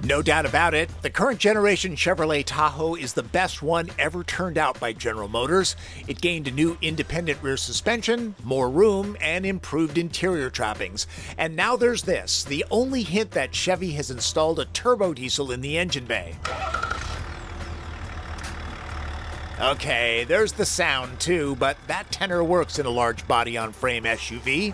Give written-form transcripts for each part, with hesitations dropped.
No doubt about it, the current generation Chevrolet Tahoe is the best one ever turned out by General Motors. It gained a new independent rear suspension, more room, and improved interior trappings. And now there's this, the only hint that Chevy has installed a turbo diesel in the engine bay. Okay, there's the sound too, but that tenor works in a large body-on-frame SUV.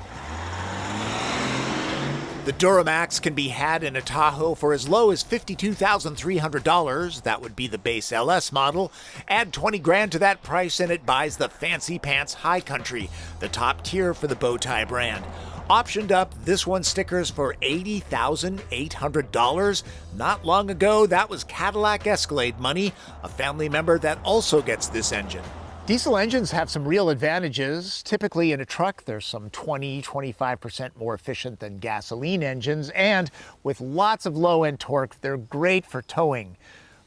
The Duramax can be had in a Tahoe for as low as $52,300. That would be the base LS model. Add 20 grand to that price and it buys the fancy pants High Country, the top tier for the Bowtie brand. Optioned up, this one stickers for $80,800. Not long ago, that was Cadillac Escalade money, a family member that also gets this engine. Diesel engines have some real advantages. Typically in a truck, they're some 20-25% more efficient than gasoline engines, and with lots of low-end torque, they're great for towing.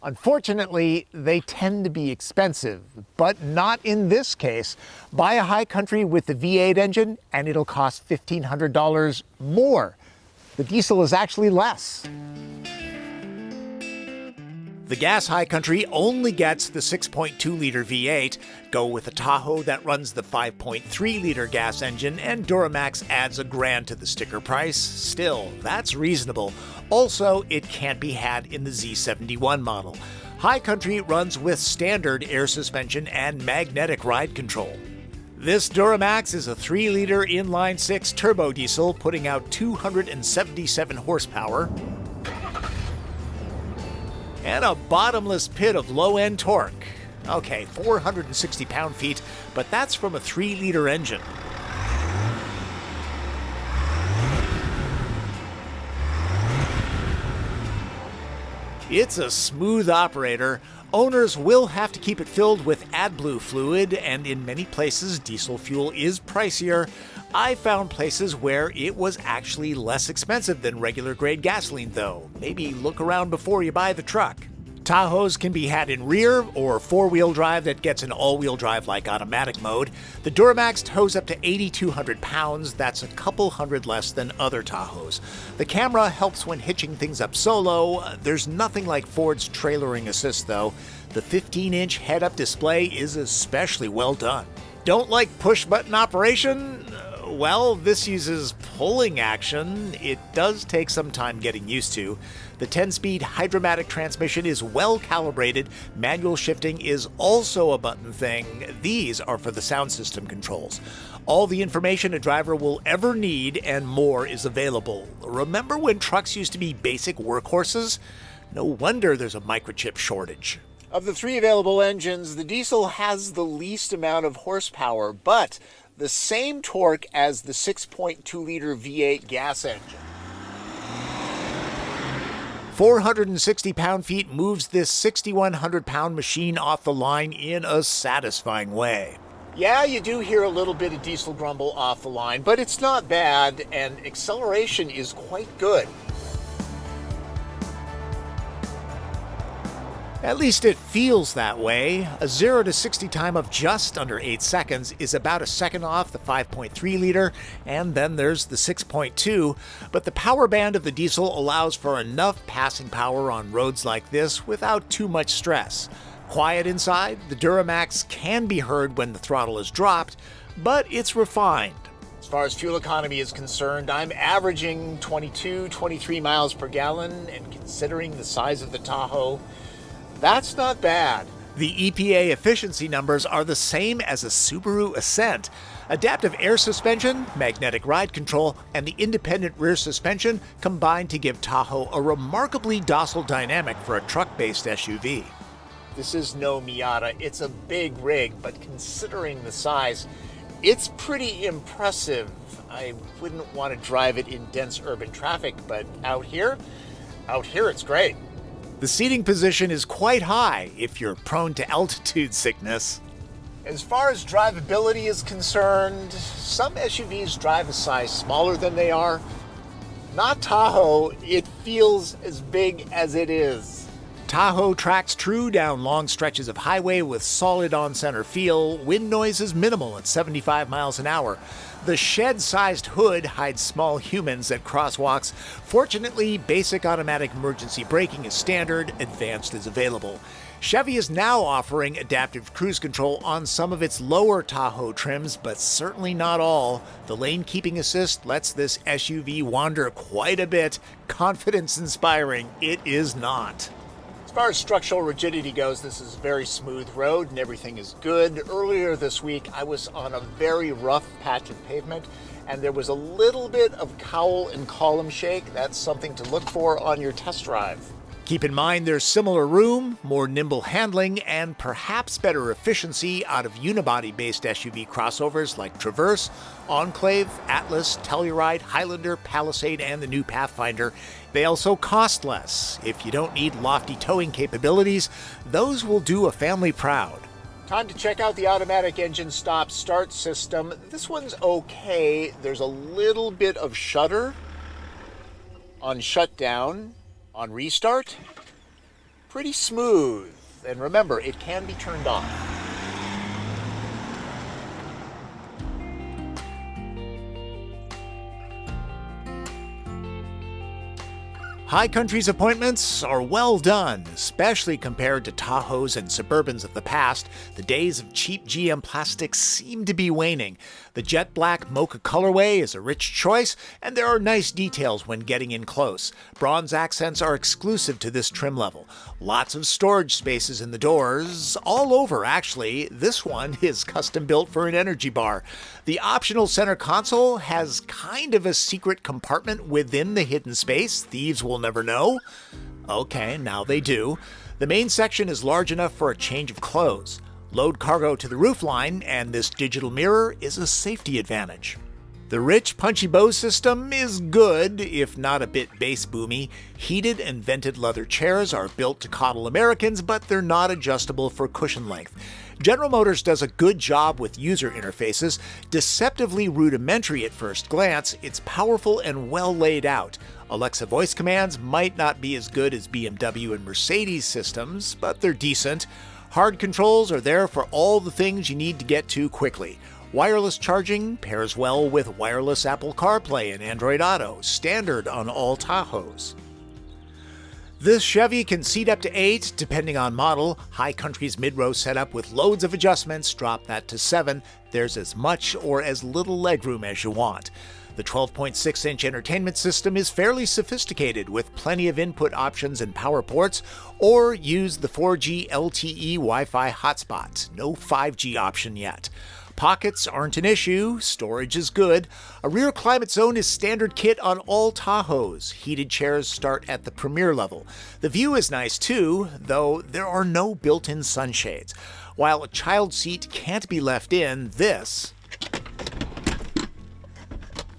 Unfortunately, they tend to be expensive, but not in this case. Buy a High Country with the V8 engine, and it'll cost $1,500 more. The diesel is actually less. The gas High Country only gets the 6.2-liter V8. Go with a Tahoe that runs the 5.3-liter gas engine, and Duramax adds $1 grand to the sticker price. Still, that's reasonable. Also, it can't be had in the Z71 model. High Country runs with standard air suspension and magnetic ride control. This Duramax is a 3-liter inline-6 turbo diesel, putting out 277 horsepower. And a bottomless pit of low-end torque. Okay, 460 pound-feet, but that's from a 3-liter engine. It's a smooth operator. Owners will have to keep it filled with AdBlue fluid, and in many places, diesel fuel is pricier. I found places where it was actually less expensive than regular grade gasoline though. Maybe look around before you buy the truck. Tahoes can be had in rear or 4-wheel drive that gets an all-wheel drive like automatic mode. The Duramax tows up to 8,200 pounds. That's a couple hundred less than other Tahoes. The camera helps when hitching things up solo. There's nothing like Ford's trailering assist though. The 15-inch head-up display is especially well done. Don't like push-button operation? Well, this uses pulling action. It does take some time getting used to. The 10-speed Hydromatic transmission is well calibrated. Manual shifting is also a button thing. These are for the sound system controls. All the information a driver will ever need and more is available. Remember when trucks used to be basic workhorses? No wonder there's a microchip shortage. Of the 3 available engines, the diesel has the least amount of horsepower, but the same torque as the 6.2-liter V8 gas engine. 460 pound-feet moves this 6,100-pound machine off the line in a satisfying way. Yeah, you do hear a little bit of diesel grumble off the line, but it's not bad, and acceleration is quite good. At least it feels that way. A 0 to 60 time of just under 8 seconds is about a second off the 5.3-liter, and then there's the 6.2, but the power band of the diesel allows for enough passing power on roads like this without too much stress. Quiet inside, the Duramax can be heard when the throttle is dropped, but it's refined. As far as fuel economy is concerned, I'm averaging 22-23 miles per gallon, and considering the size of the Tahoe, that's not bad. The EPA efficiency numbers are the same as a Subaru Ascent. Adaptive air suspension, magnetic ride control, and the independent rear suspension combine to give Tahoe a remarkably docile dynamic for a truck-based SUV. This is no Miata. It's a big rig, but considering the size, it's pretty impressive. I wouldn't want to drive it in dense urban traffic, but out here it's great. The seating position is quite high if you're prone to altitude sickness. As far as drivability is concerned, some SUVs drive a size smaller than they are. Not Tahoe, it feels as big as it is. Tahoe tracks true down long stretches of highway with solid on-center feel. Wind noise is minimal at 75 miles an hour. The shed-sized hood hides small humans at crosswalks. Fortunately, basic automatic emergency braking is standard, advanced is available. Chevy is now offering adaptive cruise control on some of its lower Tahoe trims, but certainly not all. The lane keeping assist lets this SUV wander quite a bit. Confidence-inspiring, it is not. As far as structural rigidity goes, this is a very smooth road and everything is good. Earlier this week, I was on a very rough patch of pavement and there was a little bit of cowl and column shake. That's something to look for on your test drive. Keep in mind there's similar room, more nimble handling, and perhaps better efficiency out of unibody-based SUV crossovers like Traverse, Enclave, Atlas, Telluride, Highlander, Palisade, and the new Pathfinder. They also cost less. If you don't need lofty towing capabilities, those will do a family proud. Time to check out the automatic engine stop-start system. This one's okay. There's a little bit of shudder on shutdown. On restart, pretty smooth. And remember, it can be turned off. High Country's appointments are well done, especially compared to Tahoes and Suburbans of the past. The days of cheap GM plastics seem to be waning. The jet black mocha colorway is a rich choice, and there are nice details when getting in close. Bronze accents are exclusive to this trim level. Lots of storage spaces in the doors, all over actually. This one is custom built for an energy bar. The optional center console has kind of a secret compartment within the hidden space. Thieves will never know. Okay, now they do. The main section is large enough for a change of clothes. Load cargo to the roofline, and this digital mirror is a safety advantage. The rich, punchy Bose system is good, if not a bit bass boomy. Heated and vented leather chairs are built to coddle Americans, but they're not adjustable for cushion length. General Motors does a good job with user interfaces. Deceptively rudimentary at first glance, it's powerful and well laid out. Alexa voice commands might not be as good as BMW and Mercedes systems, but they're decent. Hard controls are there for all the things you need to get to quickly. Wireless charging pairs well with wireless Apple CarPlay and Android Auto, standard on all Tahoes. This Chevy can seat up to 8, depending on model. High Country's mid-row setup with loads of adjustments drop that to 7. There's as much or as little legroom as you want. The 12.6-inch entertainment system is fairly sophisticated with plenty of input options and power ports, or use the 4G LTE Wi-Fi hotspot. No 5G option yet. Pockets aren't an issue, storage is good. A rear climate zone is standard kit on all Tahoes. Heated chairs start at the premier level. The view is nice too, though there are no built-in sunshades. While a child seat can't be left in, this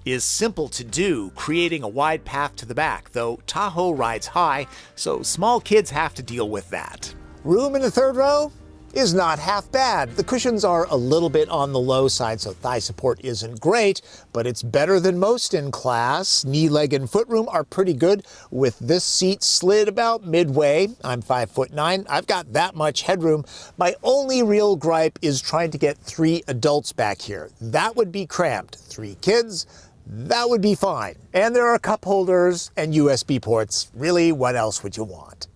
is simple to do, creating a wide path to the back, though Tahoe rides high, so small kids have to deal with that. Room in the third row is not half bad. The cushions are a little bit on the low side, so thigh support isn't great, but it's better than most in class. Knee, leg, and foot room are pretty good, with this seat slid about midway. I'm 5'9". I've got that much headroom. My only real gripe is trying to get 3 adults back here. That would be cramped. 3 kids, that would be fine. And there are cup holders and USB ports. Really, what else would you want?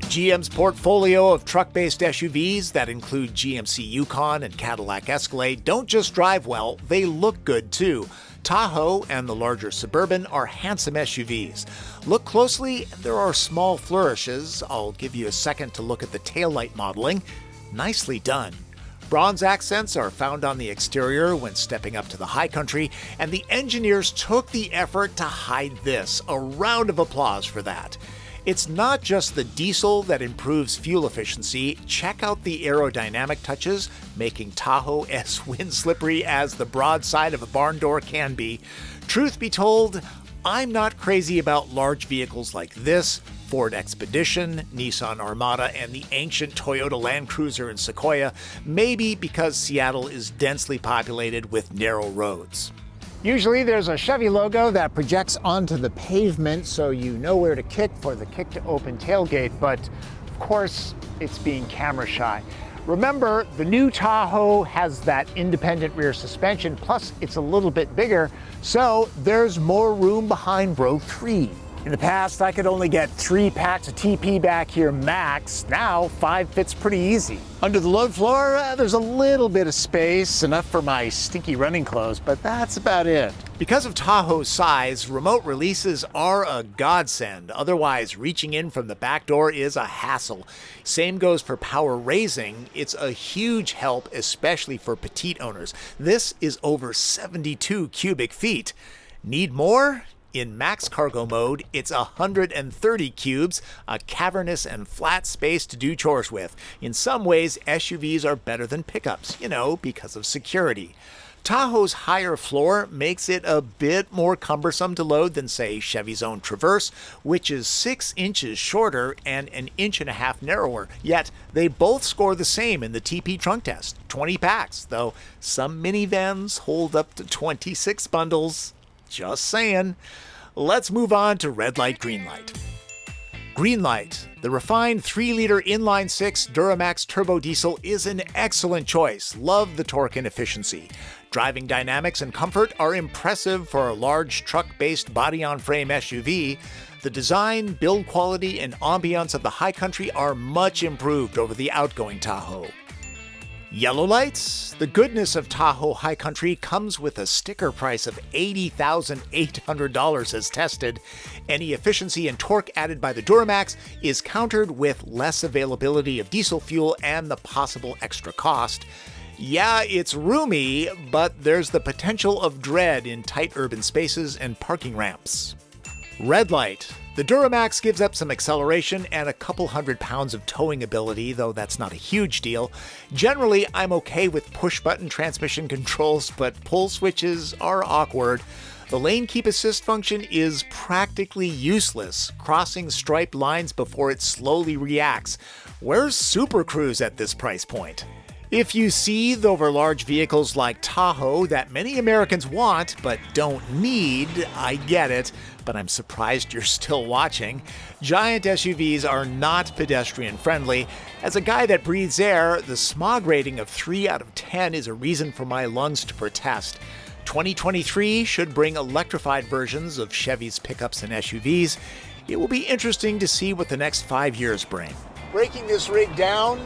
GM's portfolio of truck-based SUVs that include GMC Yukon and Cadillac Escalade don't just drive well, they look good too. Tahoe and the larger Suburban are handsome SUVs. Look closely, there are small flourishes. I'll give you a second to look at the taillight modeling. Nicely done. Bronze accents are found on the exterior when stepping up to the High Country, and the engineers took the effort to hide this. A round of applause for that. It's not just the diesel that improves fuel efficiency. Check out the aerodynamic touches, making Tahoe as wind slippery as the broadside of a barn door can be. Truth be told, I'm not crazy about large vehicles like this, Ford Expedition, Nissan Armada, and the ancient Toyota Land Cruiser and Sequoia, maybe because Seattle is densely populated with narrow roads. Usually there's a Chevy logo that projects onto the pavement so you know where to kick for the kick to open tailgate, but of course it's being camera shy. Remember, the new Tahoe has that independent rear suspension, plus it's a little bit bigger, so there's more room behind row 3. In the past, I could only get 3 packs of TP back here max. Now, 5 fits pretty easy. Under the load floor, there's a little bit of space, enough for my stinky running clothes, but that's about it. Because of Tahoe's size, remote releases are a godsend. Otherwise, reaching in from the back door is a hassle. Same goes for power raising. It's a huge help, especially for petite owners. This is over 72 cubic feet. Need more? In max cargo mode, it's 130 cubes, a cavernous and flat space to do chores with. In some ways, SUVs are better than pickups, because of security. Tahoe's higher floor makes it a bit more cumbersome to load than, say, Chevy's own Traverse, which is 6 inches shorter and 1.5 inches narrower. Yet, they both score the same in the TP trunk test, 20 packs, though some minivans hold up to 26 bundles. Just saying. Let's move on to red light, green light. Green light. The refined 3-liter inline-6 Duramax turbo diesel is an excellent choice. Love the torque and efficiency. Driving dynamics and comfort are impressive for a large truck-based body-on-frame SUV. The design, build quality, and ambiance of the High Country are much improved over the outgoing Tahoe. Yellow lights? The goodness of Tahoe High Country comes with a sticker price of $80,800 as tested. Any efficiency and torque added by the Duramax is countered with less availability of diesel fuel and the possible extra cost. Yeah, it's roomy, but there's the potential of dread in tight urban spaces and parking ramps. Red light. The Duramax gives up some acceleration and a couple hundred pounds of towing ability, though that's not a huge deal. Generally, I'm okay with push-button transmission controls, but pull switches are awkward. The lane keep assist function is practically useless, crossing striped lines before it slowly reacts. Where's Super Cruise at this price point? If you seethe over large vehicles like Tahoe that many Americans want but don't need, I get it, but I'm surprised you're still watching. Giant SUVs are not pedestrian friendly. As a guy that breathes air, the smog rating of 3 out of 10 is a reason for my lungs to protest. 2023 should bring electrified versions of Chevy's pickups and SUVs. It will be interesting to see what the next 5 years bring. Breaking this rig down,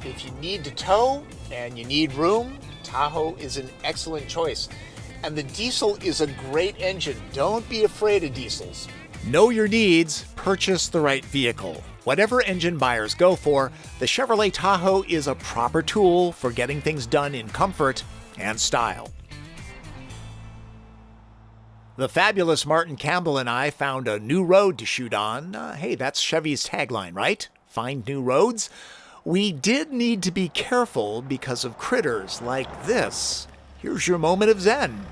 if you need to tow and you need room, Tahoe is an excellent choice. And the diesel is a great engine. Don't be afraid of diesels. Know your needs, purchase the right vehicle. Whatever engine buyers go for, the Chevrolet Tahoe is a proper tool for getting things done in comfort and style. The fabulous Martin Campbell and I found a new road to shoot on. Hey, that's Chevy's tagline, right? Find new roads? We did need to be careful because of critters like this. Here's your moment of zen.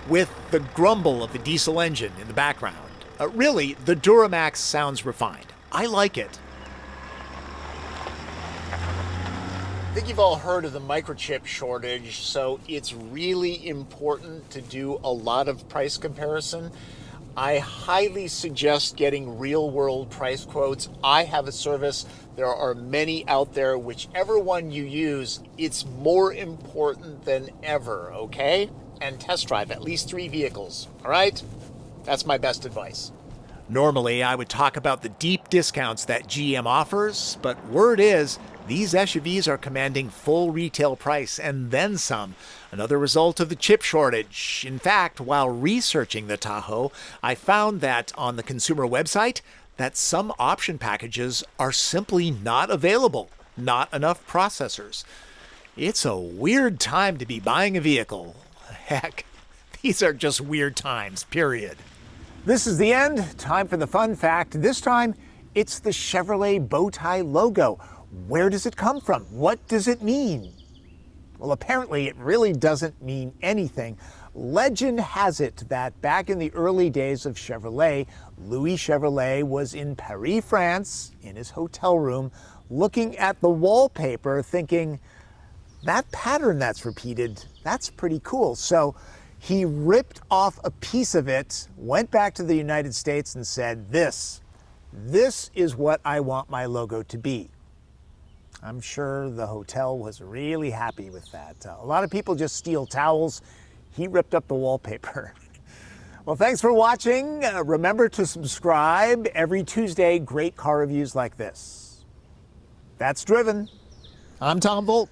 With the grumble of the diesel engine in the background. Really, the Duramax sounds refined. I like it. I think you've all heard of the microchip shortage, so it's really important to do a lot of price comparison. I highly suggest getting real-world price quotes. I have a service. There are many out there. Whichever one you use, it's more important than ever, okay? And test drive at least 3 vehicles, all right? That's my best advice. Normally, I would talk about the deep discounts that GM offers, but word is, these SUVs are commanding full retail price and then some. Another result of the chip shortage. In fact, while researching the Tahoe, I found that on the consumer website, that some option packages are simply not available. Not enough processors. It's a weird time to be buying a vehicle. Heck, these are just weird times, period. This is the end. Time for the fun fact. This time, it's the Chevrolet bow tie logo. Where does it come from? What does it mean? Well, apparently it really doesn't mean anything. Legend has it that back in the early days of Chevrolet, Louis Chevrolet was in Paris, France, in his hotel room, looking at the wallpaper thinking, that pattern that's repeated, that's pretty cool. So he ripped off a piece of it, went back to the United States and said, this is what I want my logo to be. I'm sure the hotel was really happy with that. A lot of people just steal towels. He ripped up the wallpaper. Well, thanks for watching. Remember to subscribe. Every Tuesday, great car reviews like this. That's Driven. I'm Tom Voelk.